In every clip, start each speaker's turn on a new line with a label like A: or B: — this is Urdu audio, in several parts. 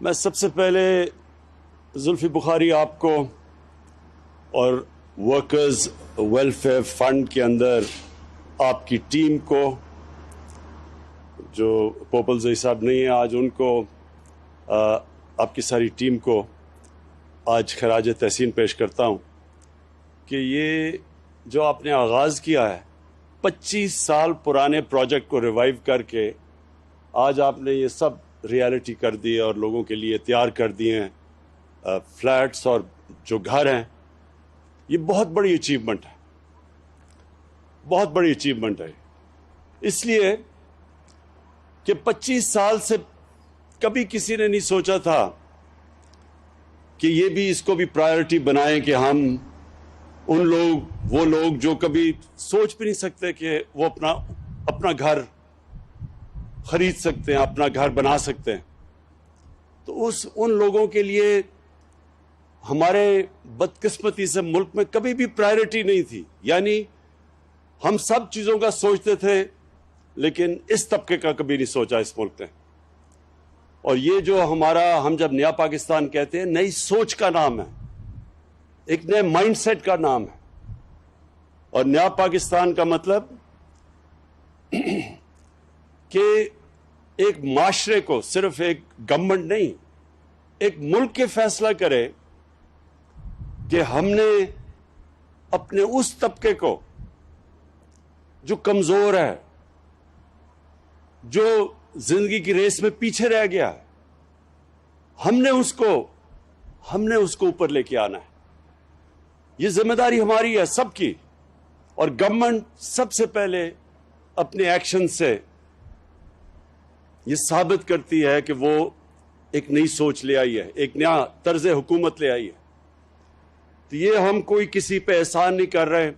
A: میں سب سے پہلے زلفی بخاری آپ کو اور ورکرز ویلفیئر فنڈ کے اندر آپ کی ٹیم کو، جو پوپل زئی صاحب نہیں ہیں آج، ان کو، آپ کی ساری ٹیم کو آج خراج تحسین پیش کرتا ہوں کہ یہ جو آپ نے آغاز کیا ہے 25 سال پرانے پروجیکٹ کو ریوائیو کر کے آج آپ نے یہ سب ریالٹی کر دی اور لوگوں کے لیے تیار کر دیے ہیں فلیٹس اور جو گھر ہیں. یہ بہت بڑی اچیومنٹ ہے، بہت بڑی اچیومنٹ ہے، اس لیے کہ 25 سال سے کبھی کسی نے نہیں سوچا تھا کہ یہ بھی اس کو بھی پرائیورٹی بنائیں کہ ہم وہ لوگ جو کبھی سوچ بھی نہیں سکتے کہ وہ اپنا گھر خرید سکتے ہیں، اپنا گھر بنا سکتے ہیں. تو ان لوگوں کے لیے ہمارے بدقسمتی سے ملک میں کبھی بھی پرائیورٹی نہیں تھی. یعنی ہم سب چیزوں کا سوچتے تھے لیکن اس طبقے کا کبھی نہیں سوچا اس ملک نے. اور یہ جو ہم جب نیا پاکستان کہتے ہیں، نئی سوچ کا نام ہے، ایک نئے مائنڈ سیٹ کا نام ہے. اور نیا پاکستان کا مطلب کہ ایک معاشرے کو صرف ایک گورنمنٹ نہیں، ایک ملک کے فیصلہ کرے کہ ہم نے اپنے اس طبقے کو جو کمزور ہے، جو زندگی کی ریس میں پیچھے رہ گیا ہے، ہم نے اس کو اوپر لے کے آنا ہے. یہ ذمہ داری ہماری ہے سب کی. اور گورنمنٹ سب سے پہلے اپنے ایکشن سے یہ ثابت کرتی ہے کہ وہ ایک نئی سوچ لے آئی ہے، ایک نیا طرز حکومت لے آئی ہے. تو یہ ہم کوئی کسی پہ احسان نہیں کر رہے،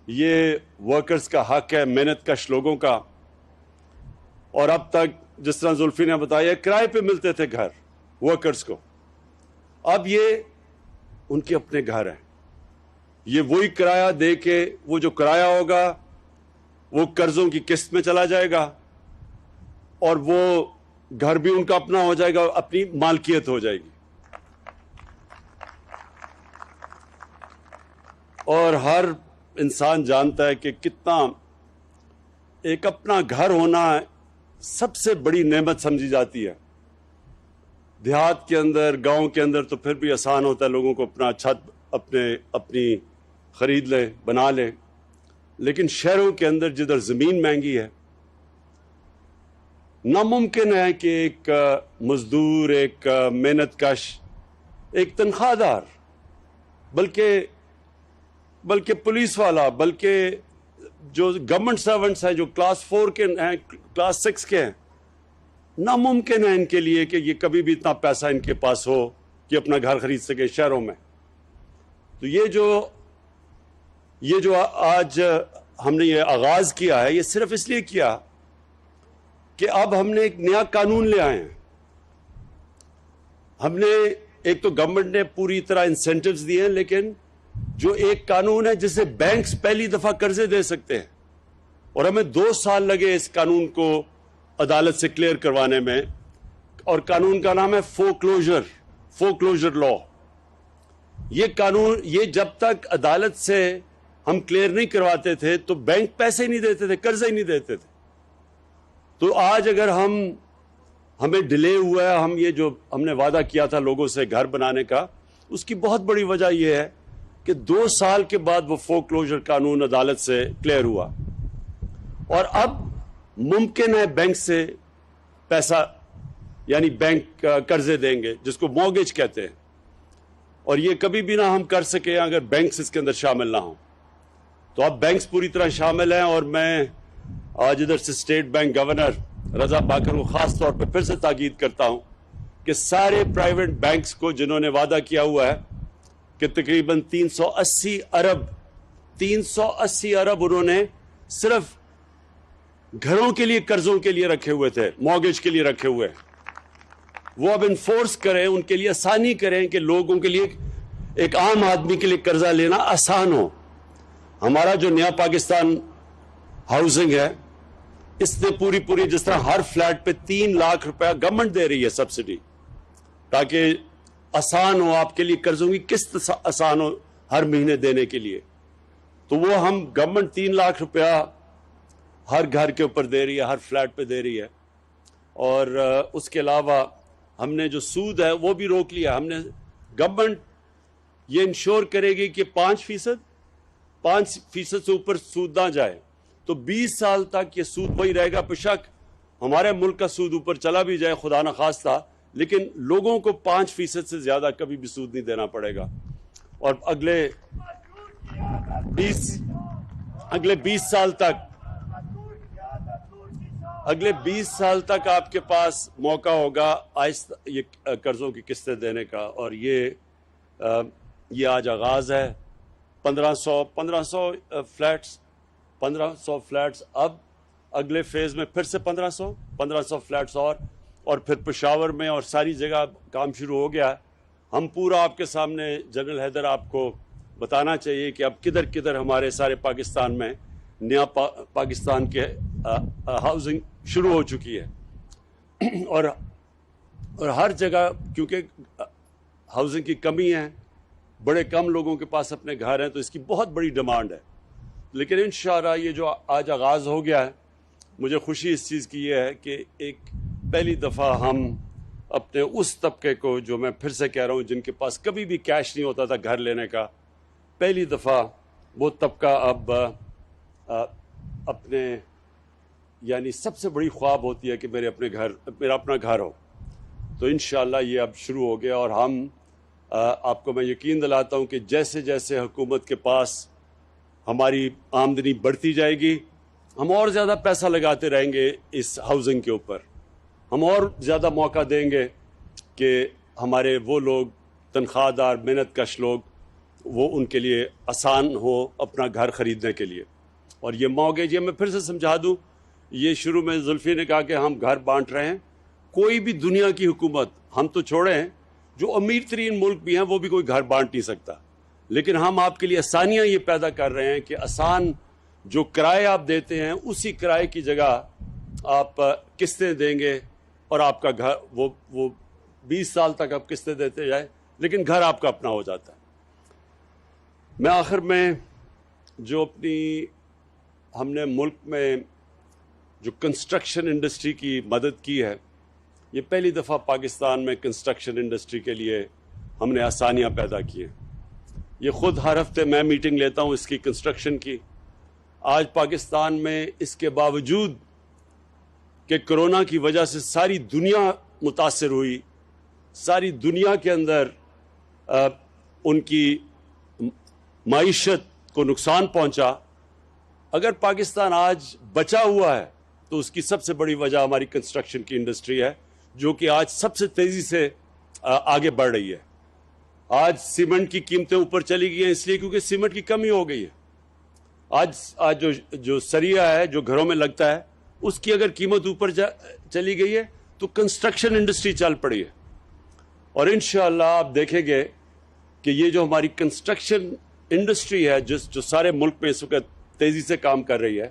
A: یہ ورکرز کا حق ہے، محنت کش لوگوں کا. اور اب تک جس طرح زلفی نے بتایا کرائے پہ ملتے تھے گھر ورکرز کو، اب یہ ان کے اپنے گھر ہیں. یہ وہی کرایہ دے کے وہ جو کرایہ ہوگا وہ قرضوں کی قسط میں چلا جائے گا اور وہ گھر بھی ان کا اپنا ہو جائے گا، اپنی مالکیت ہو جائے گی. اور ہر انسان جانتا ہے کہ کتنا ایک اپنا گھر ہونا سب سے بڑی نعمت سمجھی جاتی ہے. دیہات کے اندر، گاؤں کے اندر تو پھر بھی آسان ہوتا ہے، لوگوں کو اپنا چھت اپنی خرید لے، بنا لے. لیکن شہروں کے اندر جدھر زمین مہنگی ہے، ناممکن ہے کہ ایک مزدور، ایک محنت کش، ایک تنخواہ دار، بلکہ پولیس والا، بلکہ جو گورنمنٹ سرونٹس ہیں، جو کلاس 4 کے ہیں، کلاس 6 کے ہیں، ناممکن ہے ان کے لیے کہ یہ کبھی بھی اتنا پیسہ ان کے پاس ہو کہ اپنا گھر خرید سکے شہروں میں. تو یہ جو آج ہم نے یہ آغاز کیا ہے، یہ صرف اس لیے کیا کہ اب ہم نے ایک نیا قانون لے آئے ہیں. ہم نے ایک تو گورنمنٹ نے پوری طرح انسینٹیوز دیے ہیں، لیکن جو ایک قانون ہے جسے بینکس پہلی دفعہ قرضے دے سکتے ہیں، اور ہمیں 2 سال لگے اس قانون کو عدالت سے کلیئر کروانے میں. اور قانون کا نام ہے فورکلوجر لا. یہ قانون، یہ جب تک عدالت سے ہم کلیئر نہیں کرواتے تھے تو بینک پیسے ہی نہیں دیتے تھے، قرضے ہی نہیں دیتے تھے. تو آج اگر ہمیں ڈیلے ہوا ہے، یہ جو ہم نے وعدہ کیا تھا لوگوں سے گھر بنانے کا، اس کی بہت بڑی وجہ یہ ہے کہ 2 سال کے بعد وہ فورکلوجر قانون عدالت سے کلیئر ہوا. اور اب ممکن ہے بینک سے پیسہ، یعنی بینک قرضے دیں گے جس کو مورگیج کہتے ہیں. اور یہ کبھی بھی نہ ہم کر سکے اگر بینکس اس کے اندر شامل نہ ہوں. تو اب بینکس پوری طرح شامل ہیں. اور میں آج ادھر سے اسٹیٹ بینک گورنر رضا باکر کو خاص طور پہ پھر سے تاکید کرتا ہوں کہ سارے پرائیویٹ بینکس کو جنہوں نے وعدہ کیا ہوا ہے کہ تقریباً 380 ارب انہوں نے صرف گھروں کے لیے قرضوں کے لیے رکھے ہوئے تھے، مورگیج کے لیے رکھے ہوئے، وہ اب انفورس کریں، ان کے لیے آسانی کریں کہ لوگوں کے لیے، ایک عام آدمی کے لیے قرضہ لینا آسان ہو. ہمارا جو نیا پاکستان ہاؤسنگ ہے، اس نے پوری جس طرح ہر فلیٹ پہ 3 لاکھ روپیہ گورنمنٹ دے رہی ہے سبسڈی، تاکہ آسان ہو آپ کے لیے، قرضوں کی قسط آسان ہو ہر مہینے دینے کے لیے، تو وہ ہم گورنمنٹ 3 لاکھ روپیہ ہر گھر کے اوپر دے رہی ہے، ہر فلیٹ پہ دے رہی ہے۔ اور اس کے علاوہ ہم نے جو سود ہے وہ بھی روک لیا۔ ہم نے گورنمنٹ یہ انشور کرے گی کہ 5% سے اوپر سود نہ جائے، تو 20 سال تک یہ سود وہی رہے گا۔ بشک ہمارے ملک کا سود اوپر چلا بھی جائے خدا نخواستہ، لیکن لوگوں کو 5% سے زیادہ کبھی بھی سود نہیں دینا پڑے گا۔ اور اگلے 20 سال تک آپ کے پاس موقع ہوگا آہستہ یہ قرضوں کی قسطیں دینے کا۔ اور یہ آج آغاز ہے۔ 1500 فلیٹس، اب اگلے فیز میں پھر سے 1500 فلیٹس اور پھر پشاور میں اور ساری جگہ کام شروع ہو گیا ہے۔ ہم پورا آپ کے سامنے جنرل حیدر آپ کو بتانا چاہیے کہ اب کدھر کدھر ہمارے سارے پاکستان میں نیا پاکستان کے ہاؤسنگ شروع ہو چکی ہے، اور ہر جگہ کیونکہ ہاؤسنگ کی کمی ہے، بڑے کم لوگوں کے پاس اپنے گھر ہیں، تو اس کی بہت بڑی ڈیمانڈ ہے۔ لیکن انشاءاللہ یہ جو آج آغاز ہو گیا ہے، مجھے خوشی اس چیز کی یہ ہے کہ ایک پہلی دفعہ ہم اپنے اس طبقے کو، جو میں پھر سے کہہ رہا ہوں جن کے پاس کبھی بھی کیش نہیں ہوتا تھا گھر لینے کا، پہلی دفعہ وہ طبقہ اب اپنے، یعنی سب سے بڑی خواب ہوتی ہے کہ میرا اپنا گھر ہو، تو انشاءاللہ یہ اب شروع ہو گیا۔ اور ہم آپ کو میں یقین دلاتا ہوں کہ جیسے جیسے حکومت کے پاس ہماری آمدنی بڑھتی جائے گی، ہم اور زیادہ پیسہ لگاتے رہیں گے اس ہاؤسنگ کے اوپر، ہم اور زیادہ موقع دیں گے کہ ہمارے وہ لوگ تنخواہ دار محنت کش لوگ، وہ ان کے لیے آسان ہو اپنا گھر خریدنے کے لیے۔ اور یہ موقع میں پھر سے سمجھا دوں، یہ شروع میں زلفی نے کہا کہ ہم گھر بانٹ رہے ہیں، کوئی بھی دنیا کی حکومت، ہم تو چھوڑیں جو امیر ترین ملک بھی ہیں وہ بھی کوئی گھر بانٹ نہیں سکتا، لیکن ہم آپ کے لیے آسانیاں یہ پیدا کر رہے ہیں کہ آسان جو کرائے آپ دیتے ہیں اسی کرائے کی جگہ آپ قسطیں دیں گے، اور آپ کا گھر وہ 20 سال تک آپ قسطیں دیتے جائیں، لیکن گھر آپ کا اپنا ہو جاتا ہے۔ میں آخر میں جو ہم نے ملک میں جو کنسٹرکشن انڈسٹری کی مدد کی ہے، یہ پہلی دفعہ پاکستان میں کنسٹرکشن انڈسٹری کے لیے ہم نے آسانیاں پیدا کی ہیں۔ یہ خود ہر ہفتے میں میٹنگ لیتا ہوں اس کی کنسٹرکشن کی۔ آج پاکستان میں اس کے باوجود کہ کرونا کی وجہ سے ساری دنیا متاثر ہوئی، ساری دنیا کے اندر ان کی معیشت کو نقصان پہنچا، اگر پاکستان آج بچا ہوا ہے تو اس کی سب سے بڑی وجہ ہماری کنسٹرکشن کی انڈسٹری ہے، جو کہ آج سب سے تیزی سے آگے بڑھ رہی ہے۔ آج سیمنٹ کی قیمتیں اوپر چلی گئی ہیں اس لیے کیونکہ سیمنٹ کی کمی ہو گئی ہے۔ آج جو سریا ہے جو گھروں میں لگتا ہے، اس کی اگر قیمت اوپر چلی گئی ہے تو کنسٹرکشن انڈسٹری چل پڑی ہے۔ اور انشاءاللہ آپ دیکھیں گے کہ یہ جو ہماری کنسٹرکشن انڈسٹری ہے جو سارے ملک میں اس وقت تیزی سے کام کر رہی ہے،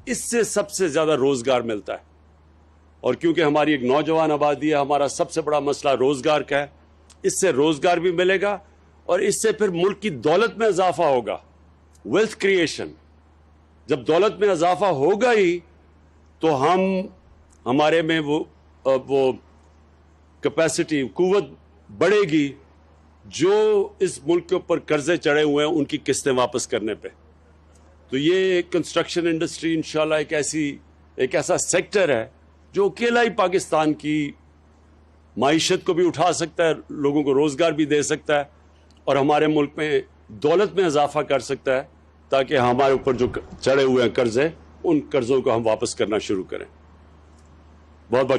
A: اس سے سب سے زیادہ روزگار ملتا ہے۔ اور کیونکہ ہماری ایک نوجوان آبادی ہے، ہمارا سب سے بڑا مسئلہ روزگار کا ہے، اس سے روزگار بھی ملے گا، اور اس سے پھر ملک کی دولت میں اضافہ ہوگا، ویلتھ کریشن۔ جب دولت میں اضافہ ہوگا ہی تو ہمارے میں وہ کیپیسٹی، قوت بڑھے گی جو اس ملک کے اوپر قرضے چڑھے ہوئے ہیں ان کی قسطیں واپس کرنے پہ۔ تو یہ کنسٹرکشن انڈسٹری انشاءاللہ ایک ایسا سیکٹر ہے جو اکیلا ہی پاکستان کی معیشت کو بھی اٹھا سکتا ہے، لوگوں کو روزگار بھی دے سکتا ہے، اور ہمارے ملک میں دولت میں اضافہ کر سکتا ہے، تاکہ ہمارے اوپر جو چڑھے ہوئے ہیں قرضے، ان قرضوں کو ہم واپس کرنا شروع کریں۔ بہت بہت